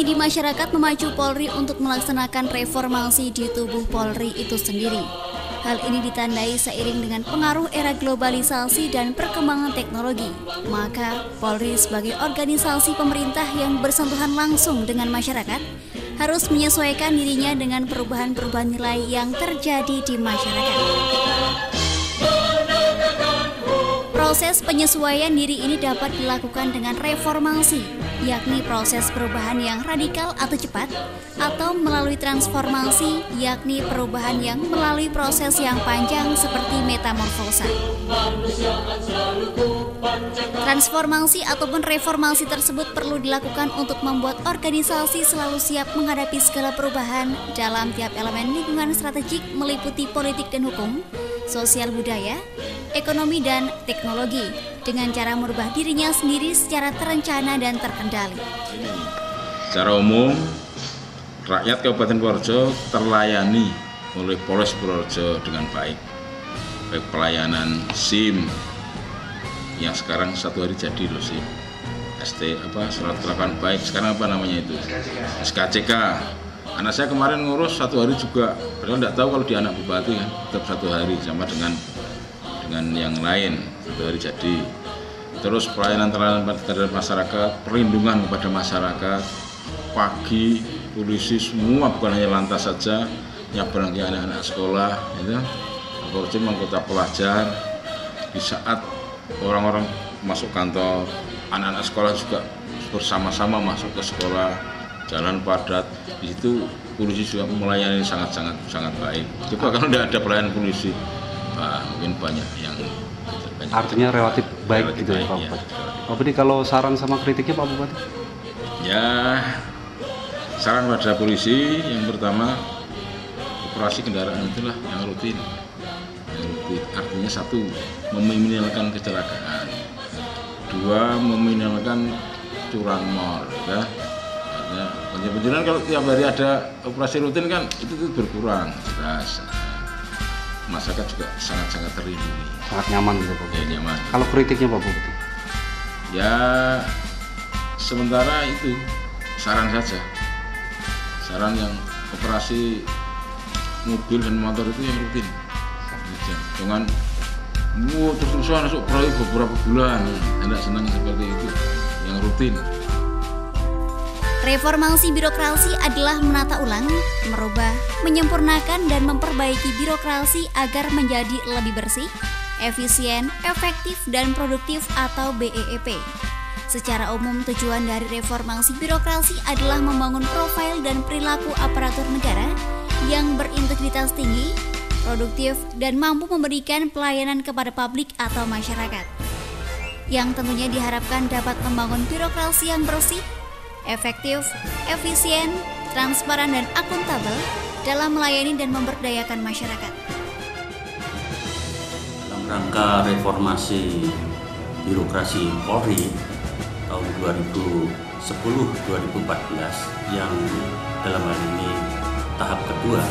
di masyarakat memacu Polri untuk melaksanakan reformasi di tubuh Polri itu sendiri. Hal ini ditandai seiring dengan pengaruh era globalisasi dan perkembangan teknologi. Maka, Polri sebagai organisasi pemerintah yang bersentuhan langsung dengan masyarakat harus menyesuaikan dirinya dengan perubahan-perubahan nilai yang terjadi di masyarakat. Proses penyesuaian diri ini dapat dilakukan dengan reformasi, yakni proses perubahan yang radikal atau cepat, atau melalui transformasi, yakni perubahan yang melalui proses yang panjang seperti metamorfosa. Transformasi ataupun reformasi tersebut perlu dilakukan untuk membuat organisasi selalu siap menghadapi segala perubahan dalam tiap elemen lingkungan strategik meliputi politik dan hukum, sosial budaya, ekonomi dan teknologi dengan cara merubah dirinya sendiri secara terencana dan terkendali. Secara umum, rakyat Kabupaten Purworejo terlayani oleh Polres Purworejo dengan baik. Baik pelayanan SIM yang sekarang satu hari jadi loh SIM. Surat kelapan baik, sekarang apa namanya itu? SKCK. Anak saya kemarin ngurus satu hari juga, padahal tidak tahu kalau di anak bupati kan, tetap satu hari sama dengan yang lain, satu hari jadi. Terus pelayanan terhadap masyarakat, perlindungan kepada masyarakat, pagi, polisi semua bukan hanya lantas saja, nyabrang anak-anak sekolah, itu, Polisi mengkota pelajar di saat orang-orang masuk kantor, anak-anak sekolah juga bersama-sama masuk ke sekolah, jalan padat. Di situ polisi juga melayani sangat baik. Coba kalau tidak ada pelayanan polisi, mungkin banyak yang artinya relatif baik gitu ya Pak Bupati. Pak Bupati, kalau saran sama kritiknya Pak Bupati? Ya, saran pada polisi yang pertama, operasi kendaraan itulah yang rutin. Artinya satu, meminimalkan kecelakaan. Dua, meminimalkan curanmor. Ya. Benar kalau tiap hari ada operasi rutin kan itu berkurang jelas. Masyarakat juga sangat terlindungi. Sangat nyaman gitu Pak. Ya, nyaman. Kalau kritiknya Pak Bupati? Ya sementara itu saran saja. Saran yang operasi mobil dan motor itu yang rutin. Jangan terus-terusan masuk proyek beberapa bulan. Tidak senang seperti itu. Yang rutin. Reformasi birokrasi adalah menata ulang, merubah, menyempurnakan, dan memperbaiki birokrasi agar menjadi lebih bersih, efisien, efektif, dan produktif atau BEEP. Secara umum, tujuan dari reformasi birokrasi adalah membangun profil dan perilaku aparatur negara yang berintegritas tinggi, produktif, dan mampu memberikan pelayanan kepada publik atau masyarakat. Yang tentunya diharapkan dapat membangun birokrasi yang bersih, efektif, efisien, transparan, dan akuntabel dalam melayani dan memberdayakan masyarakat. Dalam rangka reformasi birokrasi Polri tahun 2010-2014 yang dalam hal ini tahap kedua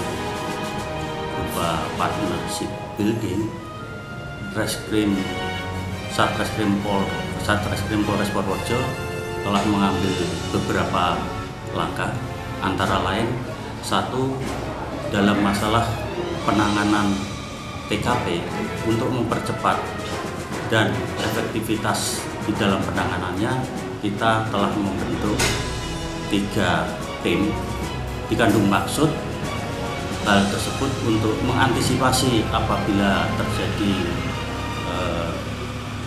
berupa partnership building, Satreskrim Polres Purworejo telah mengambil beberapa langkah, antara lain satu, dalam masalah penanganan TKP untuk mempercepat dan efektivitas di dalam penanganannya, kita telah membentuk 3 tim. Dikandung maksud hal tersebut untuk mengantisipasi apabila terjadi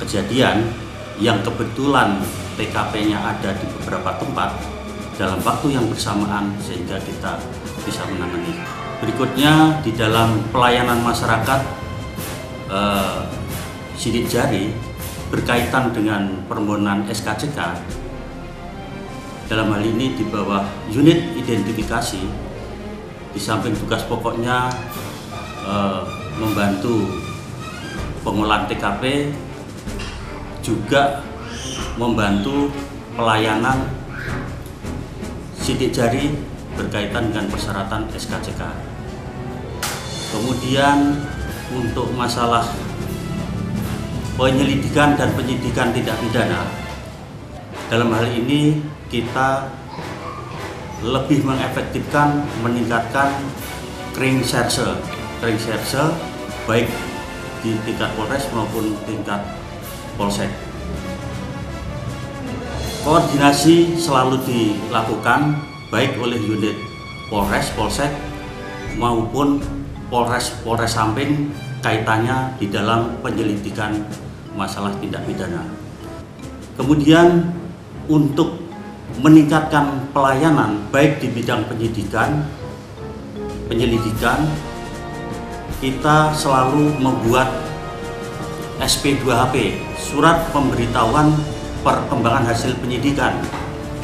kejadian yang kebetulan TKP-nya ada di beberapa tempat dalam waktu yang bersamaan sehingga kita bisa menangani. Berikutnya di dalam pelayanan masyarakat sidik jari berkaitan dengan permohonan SKCK, dalam hal ini di bawah unit identifikasi, di samping tugas pokoknya membantu pengolahan TKP, juga membantu pelayanan sidik jari berkaitan dengan persyaratan SKCK. Kemudian untuk masalah penyelidikan dan penyidikan tindak pidana, dalam hal ini kita lebih mengefektifkan, meningkatkan kringserse baik di tingkat Polres maupun tingkat Polsek. Koordinasi selalu dilakukan baik oleh unit Polres, Polsek maupun Polres samping kaitannya di dalam penyelidikan masalah tindak pidana. Kemudian untuk meningkatkan pelayanan baik di bidang penyelidikan, kita selalu membuat SP2HP, surat pemberitahuan perkembangan hasil penyidikan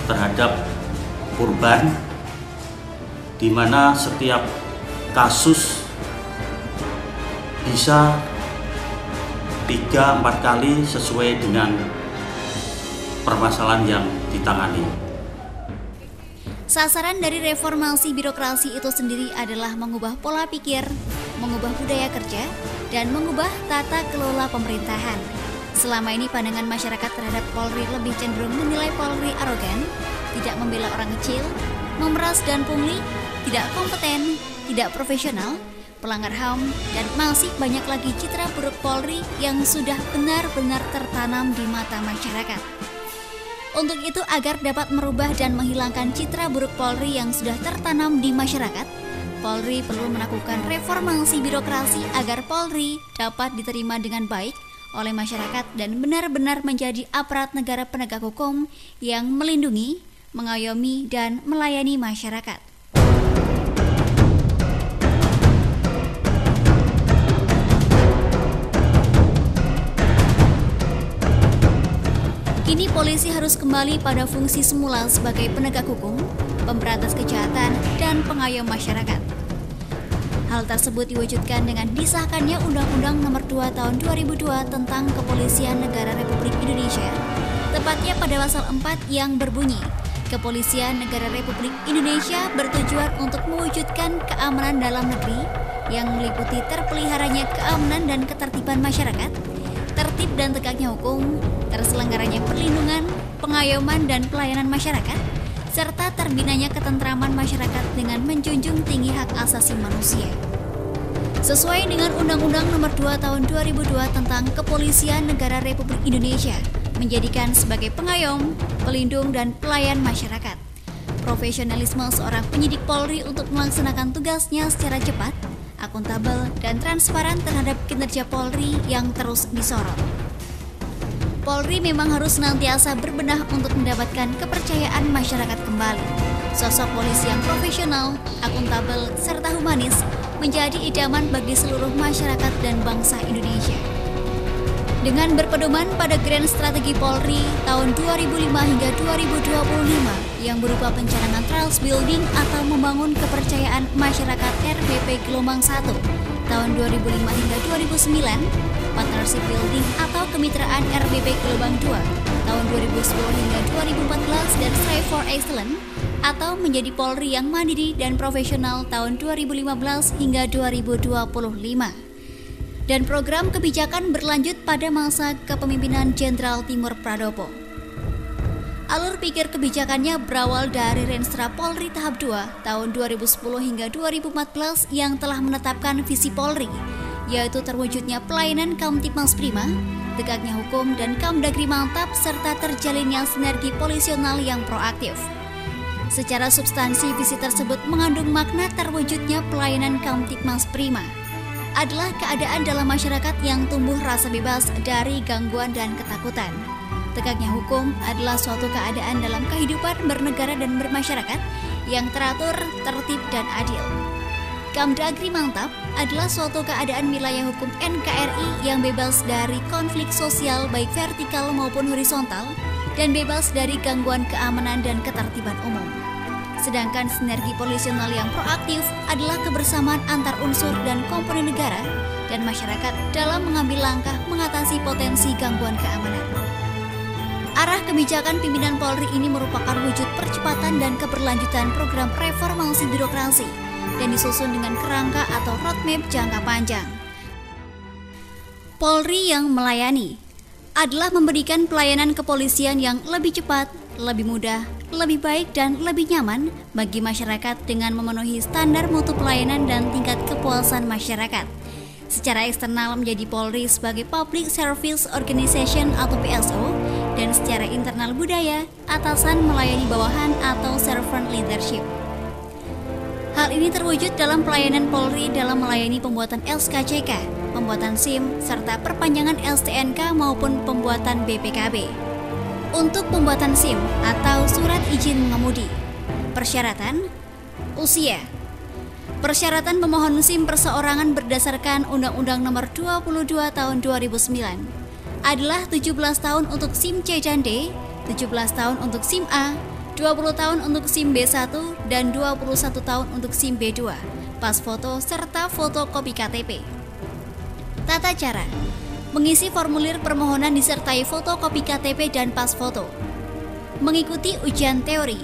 terhadap korban, di mana setiap kasus bisa 3-4 kali sesuai dengan permasalahan yang ditangani. Sasaran dari reformasi birokrasi itu sendiri adalah mengubah pola pikir, mengubah budaya kerja, dan mengubah tata kelola pemerintahan. Selama ini pandangan masyarakat terhadap Polri lebih cenderung menilai Polri arogan, tidak membela orang kecil, memeras dan pungli, tidak kompeten, tidak profesional, pelanggar HAM, dan masih banyak lagi citra buruk Polri yang sudah benar-benar tertanam di mata masyarakat. Untuk itu, agar dapat merubah dan menghilangkan citra buruk Polri yang sudah tertanam di masyarakat, Polri perlu melakukan reformasi birokrasi agar Polri dapat diterima dengan baik oleh masyarakat dan benar-benar menjadi aparat negara penegak hukum yang melindungi, mengayomi, dan melayani masyarakat. Kini polisi harus kembali pada fungsi semula sebagai penegak hukum, pemberantas kejahatan, dan pengayom masyarakat. Hal tersebut diwujudkan dengan disahkannya Undang-Undang Nomor 2 Tahun 2002 tentang Kepolisian Negara Republik Indonesia, tepatnya pada pasal 4 yang berbunyi, Kepolisian Negara Republik Indonesia bertujuan untuk mewujudkan keamanan dalam negeri yang meliputi terpeliharanya keamanan dan ketertiban masyarakat, tertib dan tegaknya hukum, terselenggaranya perlindungan, pengayoman dan pelayanan masyarakat, serta terbinanya ketentraman masyarakat dengan menjunjung tinggi hak asasi manusia. Sesuai dengan Undang-Undang Nomor 2 Tahun 2002 tentang Kepolisian Negara Republik Indonesia, menjadikan sebagai pengayom, pelindung dan pelayan masyarakat. Profesionalisme seorang penyidik Polri untuk melaksanakan tugasnya secara cepat, akuntabel, dan transparan terhadap kinerja Polri yang terus disorot. Polri memang harus senantiasa berbenah untuk mendapatkan kepercayaan masyarakat kembali. Sosok polisi yang profesional, akuntabel, serta humanis menjadi idaman bagi seluruh masyarakat dan bangsa Indonesia. Dengan berpedoman pada Grand Strategi Polri tahun 2005 hingga 2025 yang berupa pencanangan Trust Building atau membangun kepercayaan masyarakat RBP Gelombang 1 tahun 2005 hingga 2009, Partnership Building atau Kemitraan RBP Gelombang 2 tahun 2010 hingga 2014 dan Strive for Excellence atau menjadi Polri yang mandiri dan profesional tahun 2015 hingga 2025. Dan program kebijakan berlanjut pada masa kepemimpinan Jenderal Timur Pradopo. Alur pikir kebijakannya berawal dari Renstra Polri tahap 2 tahun 2010 hingga 2014 yang telah menetapkan visi Polri, yaitu terwujudnya pelayanan Kamtibmas Prima, tegaknya hukum dan Kamdagri mantap, serta terjalinnya sinergi polisional yang proaktif. Secara substansi, visi tersebut mengandung makna terwujudnya pelayanan Kamtibmas Prima adalah keadaan dalam masyarakat yang tumbuh rasa bebas dari gangguan dan ketakutan. Tegaknya hukum adalah suatu keadaan dalam kehidupan bernegara dan bermasyarakat yang teratur, tertib, dan adil. Kamdagri mantap adalah suatu keadaan wilayah hukum NKRI yang bebas dari konflik sosial baik vertikal maupun horizontal dan bebas dari gangguan keamanan dan ketertiban umum. Sedangkan sinergi polisional yang proaktif adalah kebersamaan antar unsur dan komponen negara dan masyarakat dalam mengambil langkah mengatasi potensi gangguan keamanan. Arah kebijakan pimpinan Polri ini merupakan wujud percepatan dan keberlanjutan program reformasi birokrasi dan disusun dengan kerangka atau roadmap jangka panjang. Polri yang melayani adalah memberikan pelayanan kepolisian yang lebih cepat, lebih mudah, lebih baik, dan lebih nyaman bagi masyarakat dengan memenuhi standar mutu pelayanan dan tingkat kepuasan masyarakat. Secara eksternal menjadi Polri sebagai Public Service Organization atau PSO, dan secara internal budaya, atasan melayani bawahan atau servant leadership. Hal ini terwujud dalam pelayanan Polri dalam melayani pembuatan SKCK, pembuatan SIM, serta perpanjangan STNK maupun pembuatan BPKB. Untuk pembuatan SIM atau Surat Izin Mengemudi, persyaratan, usia. Persyaratan pemohon SIM perseorangan berdasarkan Undang-Undang Nomor 22 Tahun 2009 adalah 17 tahun untuk SIM C dan D, 17 tahun untuk SIM A, 20 tahun untuk SIM B1, dan 21 tahun untuk SIM B2, pas foto serta fotokopi KTP. Tata cara: mengisi formulir permohonan disertai fotokopi KTP dan pas foto. Mengikuti ujian teori.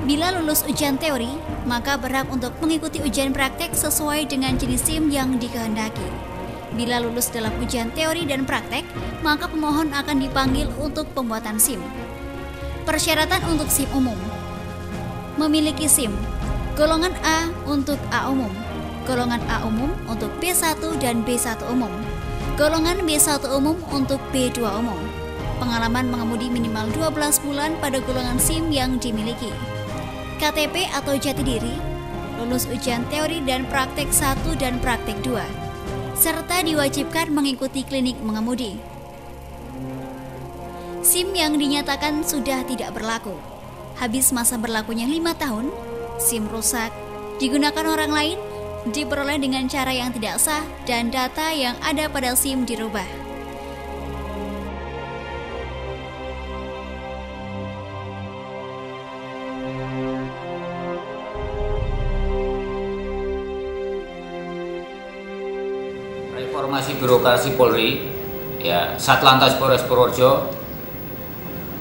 Bila lulus ujian teori, maka berhak untuk mengikuti ujian praktek sesuai dengan jenis SIM yang dikehendaki. Bila lulus dalam ujian teori dan praktek, maka pemohon akan dipanggil untuk pembuatan SIM. Persyaratan untuk SIM umum: memiliki SIM golongan A untuk A umum, golongan A umum untuk B1 dan B1 umum, golongan B1 umum untuk B2 umum, pengalaman mengemudi minimal 12 bulan pada golongan SIM yang dimiliki, KTP atau jati diri, lulus ujian teori dan praktek 1 dan praktek 2, serta diwajibkan mengikuti klinik mengemudi. SIM yang dinyatakan sudah tidak berlaku, habis masa berlakunya 5 tahun, SIM rusak, digunakan orang lain, diperoleh dengan cara yang tidak sah, dan data yang ada pada SIM dirubah. Reformasi birokrasi Polri, ya, Satlantas Polres Purworejo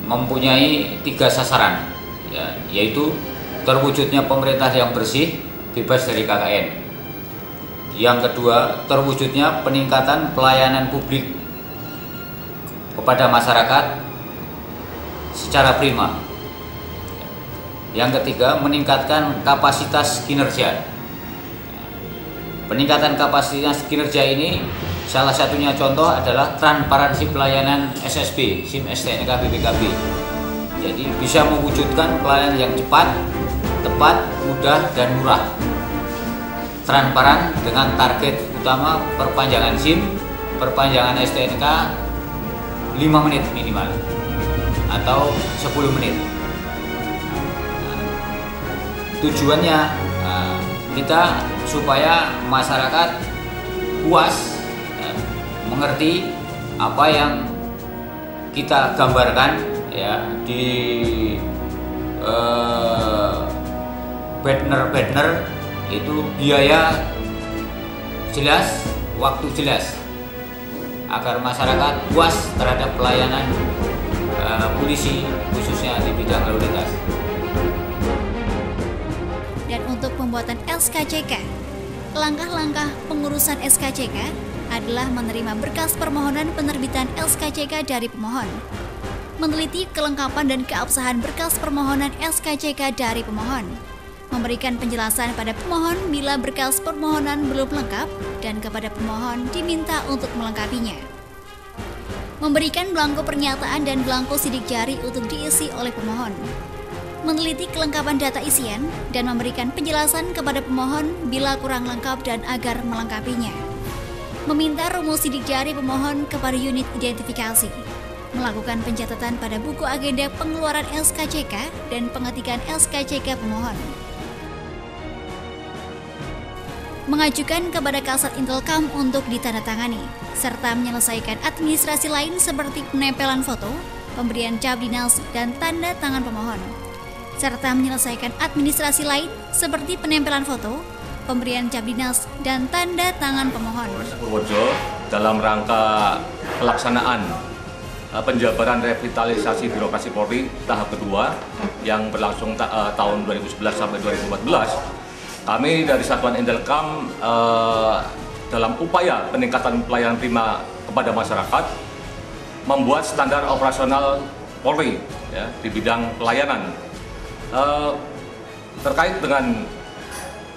mempunyai 3 sasaran, ya, yaitu terwujudnya pemerintah yang bersih, bebas dari KKN. Yang kedua, terwujudnya peningkatan pelayanan publik kepada masyarakat secara prima. Yang ketiga, meningkatkan kapasitas kinerja. Peningkatan kapasitas kinerja ini salah satunya contoh adalah transparansi pelayanan SSB, SIM, STNK, BPKB. Jadi bisa mewujudkan pelayanan yang cepat, tepat, mudah, dan murah. Transparan dengan target utama perpanjangan SIM, perpanjangan STNK 5 menit minimal atau 10 menit. Tujuannya kita supaya masyarakat puas, mengerti apa yang kita gambarkan, ya, di banner itu biaya jelas, waktu jelas, agar masyarakat puas terhadap pelayanan polisi khususnya di bidang lalu lintas. Dan untuk pembuatan SKCK, langkah-langkah pengurusan SKCK adalah menerima berkas permohonan penerbitan SKCK dari pemohon, meneliti kelengkapan dan keabsahan berkas permohonan SKCK dari pemohon, memberikan penjelasan pada pemohon bila berkas permohonan belum lengkap dan kepada pemohon diminta untuk melengkapinya, memberikan belangko pernyataan dan belangko sidik jari untuk diisi oleh pemohon, meneliti kelengkapan data isian dan memberikan penjelasan kepada pemohon bila kurang lengkap dan agar melengkapinya, meminta rumus sidik jari pemohon kepada unit identifikasi, melakukan pencatatan pada buku agenda pengeluaran SKCK dan pengetikan SKCK pemohon, mengajukan kepada Kasat Intelkam untuk ditandatangani, serta menyelesaikan administrasi lain seperti penempelan foto, pemberian cap dinas, dan tanda tangan pemohon, serta menyelesaikan administrasi lain seperti penempelan foto, pemberian cap dinas, dan tanda tangan pemohon. Purworejo dalam rangka pelaksanaan penjabaran revitalisasi birokrasi Polri tahap kedua yang berlangsung tahun 2011 sampai 2014, kami dari Satuan Intelkam dalam upaya peningkatan pelayanan prima kepada masyarakat membuat standar operasional Polri ya, di bidang pelayanan. Terkait dengan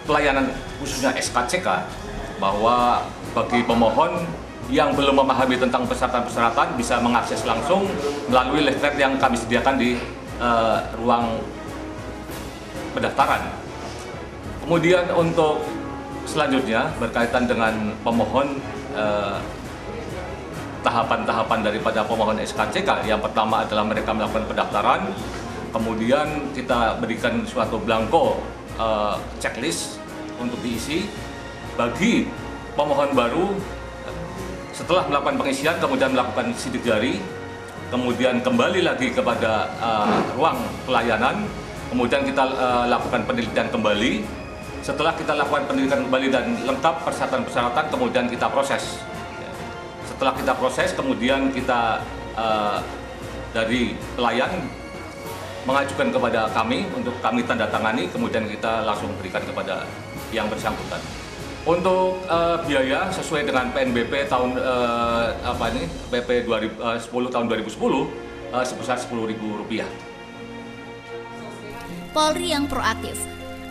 pelayanan khususnya SKCK, bahwa bagi pemohon yang belum memahami tentang persyaratan-persyaratan bisa mengakses langsung melalui leaflet yang kami sediakan di ruang pendaftaran. Kemudian untuk selanjutnya berkaitan dengan pemohon, tahapan-tahapan daripada pemohon SKCK, yang pertama adalah mereka melakukan pendaftaran, kemudian kita berikan suatu belangko checklist untuk diisi. Bagi pemohon baru, setelah melakukan pengisian kemudian melakukan sidik jari, kemudian kembali lagi kepada ruang pelayanan, kemudian kita lakukan penelitian kembali. Setelah kita lakukan penelitian kembali dan lengkap persyaratan-persyaratan, kemudian kita proses. Setelah kita proses, kemudian kita dari pelayan mengajukan kepada kami untuk kami tanda tangani, kemudian kita langsung berikan kepada yang bersangkutan. Untuk biaya sesuai dengan PNBP tahun PP 10 tahun 2010 sebesar Rp10.000. Polri yang proaktif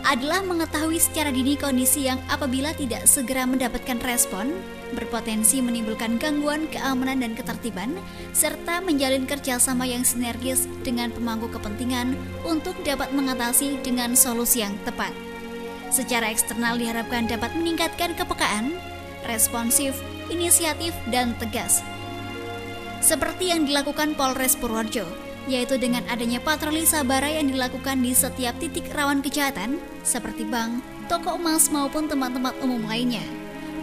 adalah mengetahui secara dini kondisi yang apabila tidak segera mendapatkan respon, berpotensi menimbulkan gangguan keamanan dan ketertiban, serta menjalin kerjasama yang sinergis dengan pemangku kepentingan untuk dapat mengatasi dengan solusi yang tepat. Secara eksternal diharapkan dapat meningkatkan kepekaan, responsif, inisiatif, dan tegas. Seperti yang dilakukan Polres Purworejo, yaitu dengan adanya patroli sabara yang dilakukan di setiap titik rawan kejahatan, seperti bank, toko emas, maupun tempat-tempat umum lainnya.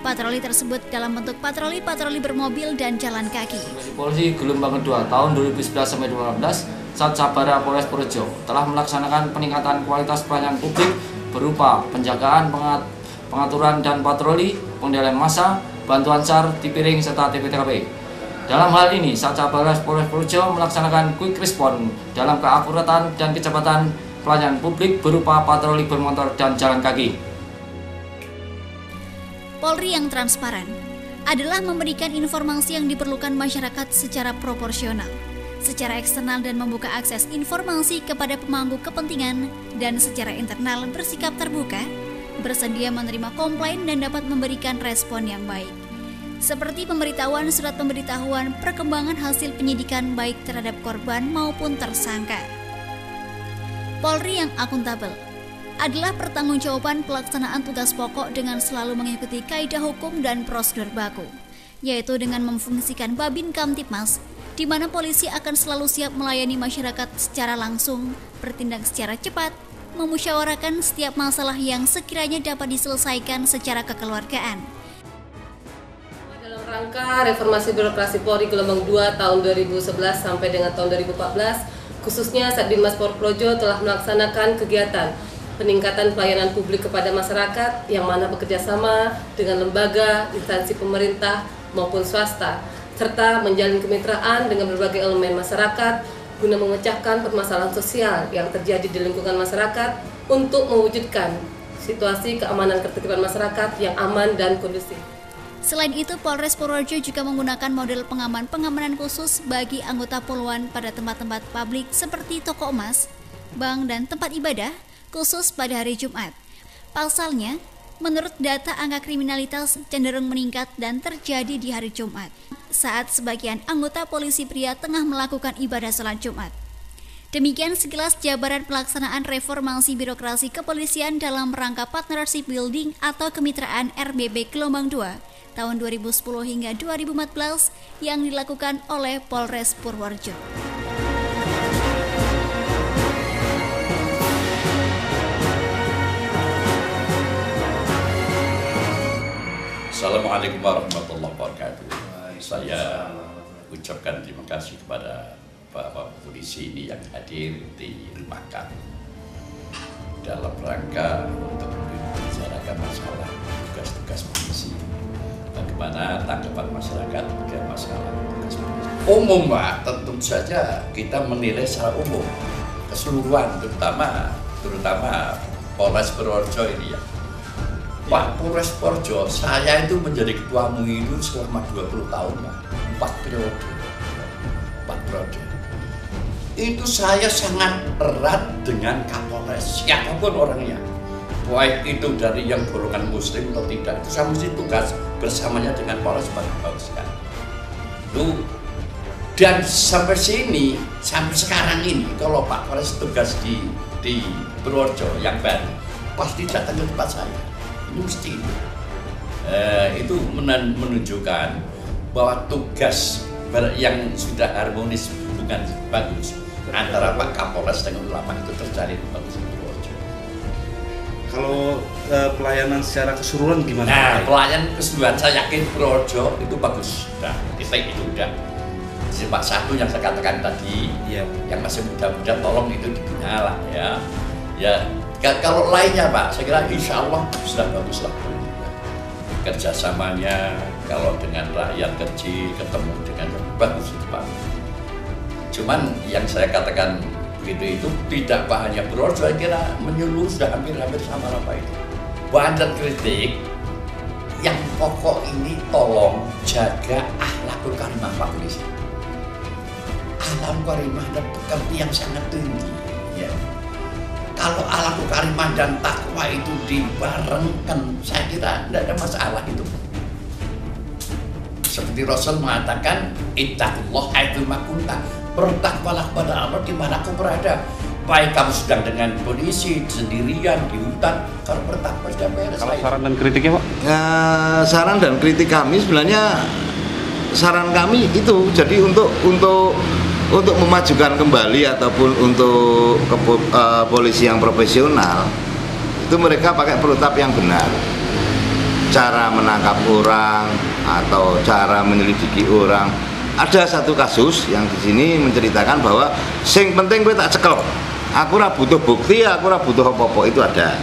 Patroli tersebut dalam bentuk patroli-patroli bermobil dan jalan kaki. Polisi gelombang kedua tahun 2011-2015, Sat Sabara Polres Purworejo telah melaksanakan peningkatan kualitas pelayanan publik berupa penjagaan, pengaturan dan patroli, pengendalian massa, bantuan SAR, Tipiring, serta TPTKP. Dalam hal ini, Satsabaras Polres Purworejo melaksanakan quick response dalam keakuratan dan kecepatan pelayanan publik berupa patroli bermotor dan jalan kaki. Polri yang transparan adalah memberikan informasi yang diperlukan masyarakat secara proporsional, secara eksternal dan membuka akses informasi kepada pemangku kepentingan, dan secara internal bersikap terbuka, bersedia menerima komplain dan dapat memberikan respon yang baik. Seperti pemberitahuan surat pemberitahuan perkembangan hasil penyidikan baik terhadap korban maupun tersangka. Polri yang akuntabel adalah pertanggungjawaban pelaksanaan tugas pokok dengan selalu mengikuti kaidah hukum dan prosedur baku, yaitu dengan memfungsikan Babin Kamtibmas, di mana polisi akan selalu siap melayani masyarakat secara langsung, bertindak secara cepat, memusyawarahkan setiap masalah yang sekiranya dapat diselesaikan secara kekeluargaan. Rangka reformasi birokrasi Polri gelombang 2 tahun 2011 sampai dengan tahun 2014, khususnya Satbinmas Polres Purworejo telah melaksanakan kegiatan peningkatan pelayanan publik kepada masyarakat yang mana bekerja sama dengan lembaga, instansi pemerintah maupun swasta, serta menjalin kemitraan dengan berbagai elemen masyarakat guna memecahkan permasalahan sosial yang terjadi di lingkungan masyarakat untuk mewujudkan situasi keamanan ketertiban masyarakat yang aman dan kondusif. Selain itu, Polres Purworejo juga menggunakan model pengamanan khusus bagi anggota poluan pada tempat-tempat publik seperti toko emas, bank, dan tempat ibadah, khusus pada hari Jumat. Pasalnya, menurut data angka kriminalitas cenderung meningkat dan terjadi di hari Jumat, saat sebagian anggota polisi pria tengah melakukan ibadah sholat Jumat. Demikian sekilas jabaran pelaksanaan reformasi birokrasi kepolisian dalam rangka Partnership Building atau Kemitraan RBB Gelombang 2 tahun 2010 hingga 2014 yang dilakukan oleh Polres Purworejo. Assalamualaikum warahmatullahi wabarakatuh. Saya ucapkan terima kasih kepada Bapak Polisi ini yang hadir di rumah kami dalam rangka untuk membicarakan masalah tugas-tugas polisi. Bagaimana tanggapan masyarakat terhadap masalah tugas polisi? Umum, Pak, tentu saja kita menilai secara umum keseluruhan, terutama Polres Purworejo ini ya. Pak Polres Purworejo, saya itu menjadi ketua MUI itu selama 20 tahun, Pak. 4 periode. itu saya sangat erat dengan Kapolres, siapapun orangnya, baik itu dari yang golongan Muslim atau tidak, itu saya mesti tugas bersamanya dengan Polres bagus-bagus kan. Itu dan sampai sini, sampai sekarang ini, kalau Pak Polres tugas di Purworejo yang baru, pasti datang ke tempat saya. Ini mesti itu menunjukkan bahwa tugas yang sudah harmonis, bukan bagus, antara Pak Kapolres dengan ulama itu terjadi bagus di Purworejo. Kalau pelayanan secara keseluruhan gimana? Nah, pelayanan keseluruhan saya yakin Purworejo itu bagus. Nah, titik itu udah. Pak satu yang saya katakan tadi, yang masih muda-muda tolong itu dibina lah ya. Ya, kalau lainnya Pak, saya kira insya Allah sudah bagus lah. Kerjasamanya kalau dengan rakyat kecil ketemu dengan bagus itu Pak. Cuman yang saya katakan begitu itu tidak hanya Purworejo, saya kira menyeluruh sudah hampir-hampir sama lah Pak itu. Bahan dan kritik yang pokok ini tolong jaga akhlakul karimah Pak Polisi. Akhlakul karimah dan pekerti yang sangat tinggi. Ya. Kalau akhlakul karimah dan takwa itu dibarengkan, saya kira tidak ada masalah itu. Seperti Rasul mengatakan, ittaqullah haitsu ma kunta, bertakwalah kepada Allah di mana kau berada. Baik kamu sedang dengan polisi, sendirian, di hutan, kalau bertakwa sudah beres. Kalau saran dan kritiknya Pak? Saran dan kritik kami sebenarnya, saran kami itu jadi untuk memajukan kembali ataupun untuk polisi yang profesional, itu mereka pakai protap yang benar. Cara menangkap orang atau cara menyelidiki orang. Ada satu kasus yang di sini menceritakan bahwa sing penting kowe tak cekel. Aku ora butuh bukti, aku ora butuh apa-apa, itu ada.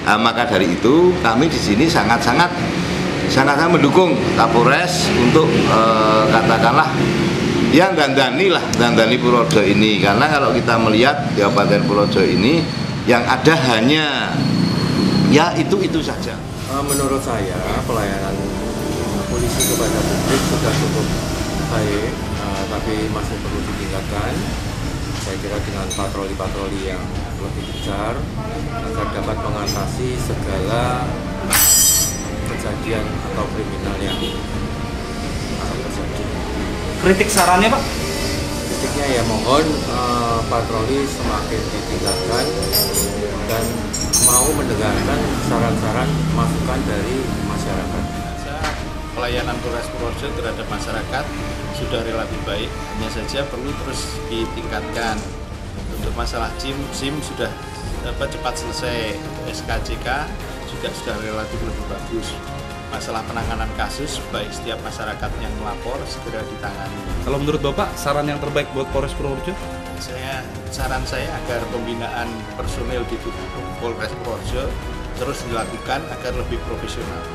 Nah, maka dari itu kami di sini sangat-sangat mendukung Kapolres untuk katakanlah yang dandani Purworejo ini, karena kalau kita melihat di Kabupaten Purworejo ini yang ada hanya ya itu saja. Menurut saya pelayanan polisi kepada publik sudah cukup baik, tapi masih perlu ditingkatkan. Saya kira dengan patroli-patroli yang lebih besar agar dapat mengatasi segala kejadian atau kriminal yang akan terjadi. Kritik sarannya Pak? Kritiknya ya mohon patroli semakin ditingkatkan dan mau mendengarkan saran-saran masukan dari masyarakat. Pelayanan Polres Purworejo terhadap masyarakat sudah relatif baik, hanya saja perlu terus ditingkatkan. Untuk masalah SIM sudah cepat selesai, untuk SKCK juga sudah relatif lebih bagus. Masalah penanganan kasus, baik setiap masyarakat yang melapor segera ditangani. Kalau menurut Bapak, saran yang terbaik buat Polres Purworejo? Saran saya agar pembinaan personil di tubuh Polres Purworejo terus dilakukan agar lebih profesional.